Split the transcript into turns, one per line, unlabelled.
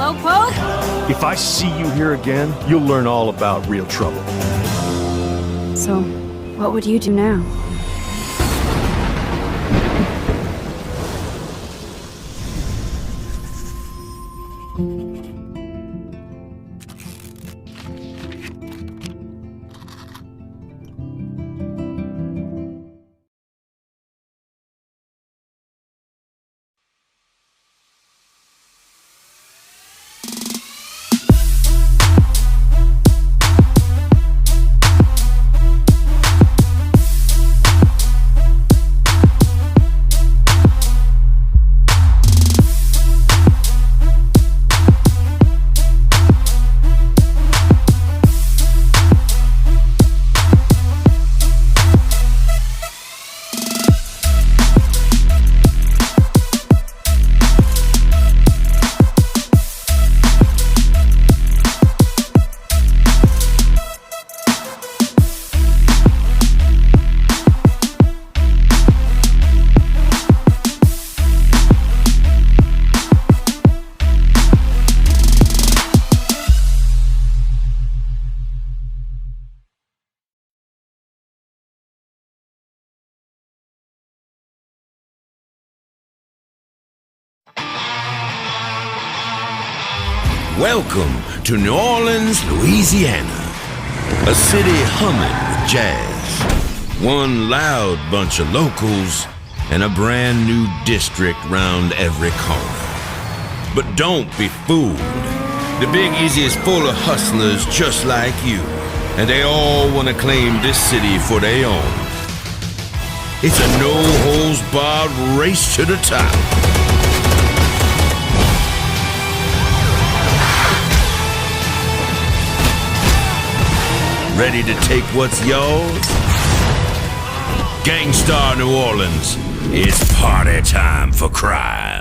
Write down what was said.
slowpoke.
If I see you here again, you'll learn all about real trouble.
So, what would you do now?
Welcome to New Orleans, Louisiana, a city humming with jazz, one loud bunch of locals, and a brand new district round every corner. But don't be fooled. The Big Easy is full of hustlers just like you, and they all want to claim this city for their own. It's a no-holds-barred race to the top. Ready to take what's yours? GANGSTER New Orleans, it's party time for crime.